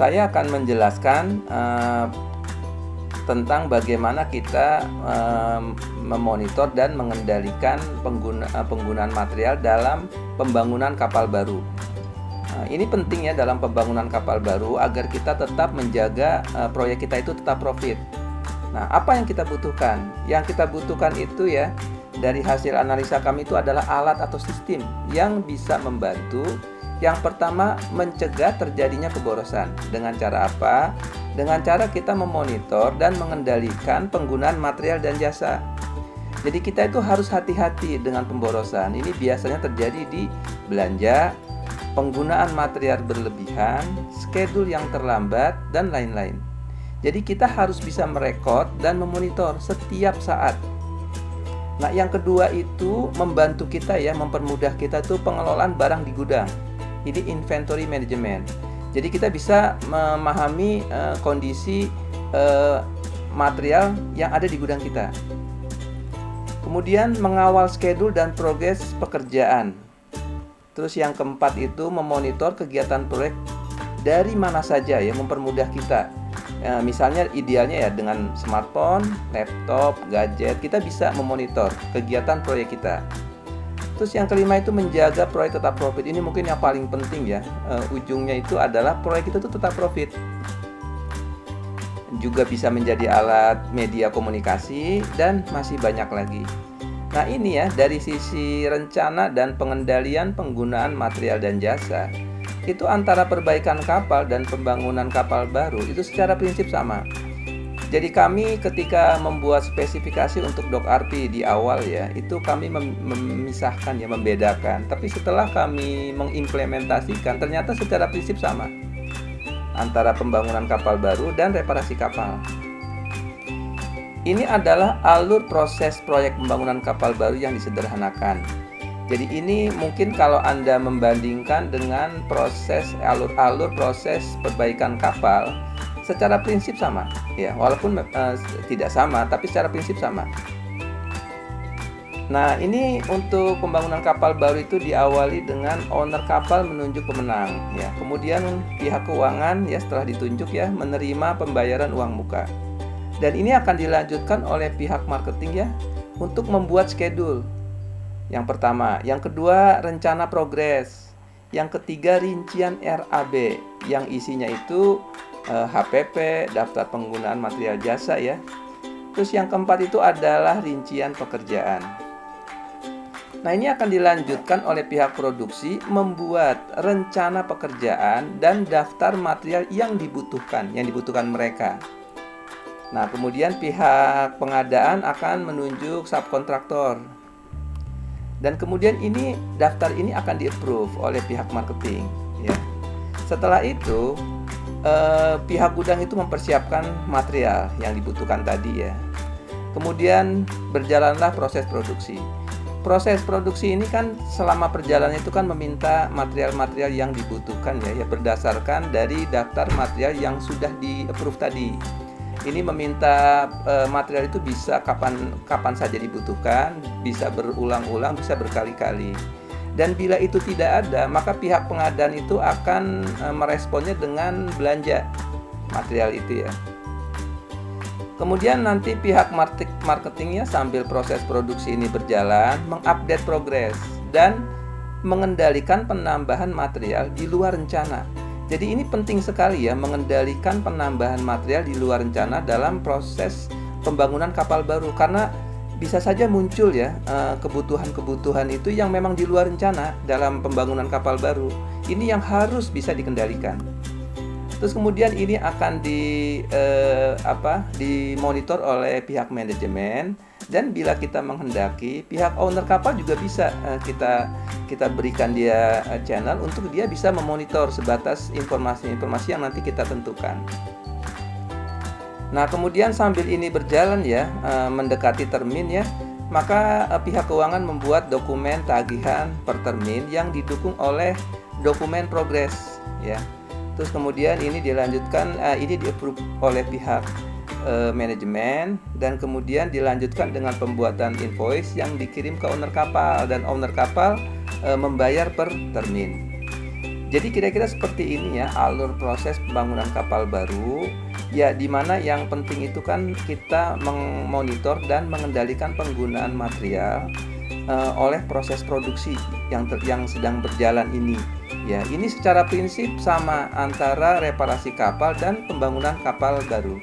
saya akan menjelaskan tentang bagaimana kita memonitor dan mengendalikan penggunaan material dalam pembangunan kapal baru. Ini penting ya dalam pembangunan kapal baru agar kita tetap menjaga proyek kita itu tetap profit. Nah, apa yang kita butuhkan? Yang kita butuhkan itu ya, dari hasil analisa kami itu adalah alat atau sistem yang bisa membantu. Yang pertama, mencegah terjadinya keborosan. Dengan cara apa? Dengan cara kita memonitor dan mengendalikan penggunaan material dan jasa. Jadi kita itu harus hati-hati dengan pemborosan. Ini biasanya terjadi di belanja, penggunaan material berlebihan, schedule yang terlambat, dan lain-lain. Jadi kita harus bisa merekod dan memonitor setiap saat. Nah, yang kedua itu membantu kita ya, mempermudah kita tuh pengelolaan barang di gudang. Ini inventory management. Jadi kita bisa memahami kondisi material yang ada di gudang kita. Kemudian mengawal schedule dan progres pekerjaan. Terus yang keempat itu memonitor kegiatan proyek dari mana saja ya, mempermudah kita. Misalnya idealnya ya dengan smartphone, laptop, gadget, kita bisa memonitor kegiatan proyek kita. Terus yang kelima itu menjaga proyek tetap profit. Ini mungkin yang paling penting ya. Ujungnya itu adalah proyek itu tetap profit. Juga bisa menjadi alat media komunikasi dan masih banyak lagi. Nah, ini ya dari sisi rencana dan pengendalian penggunaan material dan jasa. Itu antara perbaikan kapal dan pembangunan kapal baru itu secara prinsip sama. Jadi kami ketika membuat spesifikasi untuk dock RP di awal ya, itu kami memisahkan ya, membedakan. Tapi setelah kami mengimplementasikan, ternyata secara prinsip sama antara pembangunan kapal baru dan reparasi kapal. Ini adalah alur proses proyek pembangunan kapal baru yang disederhanakan. Jadi ini mungkin kalau Anda membandingkan dengan alur proses perbaikan kapal, secara prinsip sama ya, walaupun tidak sama, tapi secara prinsip sama. Nah, ini untuk pembangunan kapal baru itu diawali dengan owner kapal menunjuk pemenang ya. Kemudian pihak keuangan ya setelah ditunjuk ya menerima pembayaran uang muka. Dan ini akan dilanjutkan oleh pihak marketing ya untuk membuat schedule. Yang pertama, yang kedua rencana progres. Yang ketiga rincian RAB yang isinya itu HPP, daftar penggunaan material jasa ya. Terus yang keempat itu adalah rincian pekerjaan. Nah, ini akan dilanjutkan oleh pihak produksi membuat rencana pekerjaan dan daftar material yang dibutuhkan mereka. Nah, kemudian pihak pengadaan akan menunjuk subkontraktor. Dan kemudian daftar ini akan di-approve oleh pihak marketing ya. Setelah itu pihak gudang itu mempersiapkan material yang dibutuhkan tadi ya. Kemudian berjalanlah proses produksi. Proses produksi ini kan selama perjalanan itu kan meminta material-material yang dibutuhkan ya berdasarkan dari daftar material yang sudah di-approve tadi. Ini meminta material itu bisa kapan saja dibutuhkan, bisa berulang-ulang, bisa berkali-kali. Dan bila itu tidak ada, maka pihak pengadaan itu akan meresponnya dengan belanja material itu ya. Kemudian nanti pihak marketingnya sambil proses produksi ini berjalan, mengupdate progres dan mengendalikan penambahan material di luar rencana. Jadi ini penting sekali ya, mengendalikan penambahan material di luar rencana dalam proses pembangunan kapal baru. Karena bisa saja muncul ya kebutuhan-kebutuhan itu yang memang di luar rencana dalam pembangunan kapal baru. Ini yang harus bisa dikendalikan. Terus kemudian ini akan dimonitor oleh pihak manajemen, dan bila kita menghendaki pihak owner kapal juga bisa kita berikan dia channel untuk dia bisa memonitor sebatas informasi-informasi yang nanti kita tentukan. Nah, kemudian sambil ini berjalan ya, mendekati termin ya, maka pihak keuangan membuat dokumen tagihan per termin yang didukung oleh dokumen progres ya. Terus kemudian ini dilanjutkan, ini di-approve oleh pihak manajemen, dan kemudian dilanjutkan dengan pembuatan invoice yang dikirim ke owner kapal, dan owner kapal membayar per termin. Jadi kira-kira seperti ini ya alur proses pembangunan kapal baru. Ya, di mana yang penting itu kan kita memonitor dan mengendalikan penggunaan material oleh proses produksi yang sedang berjalan ini. Ya, ini secara prinsip sama antara reparasi kapal dan pembangunan kapal baru.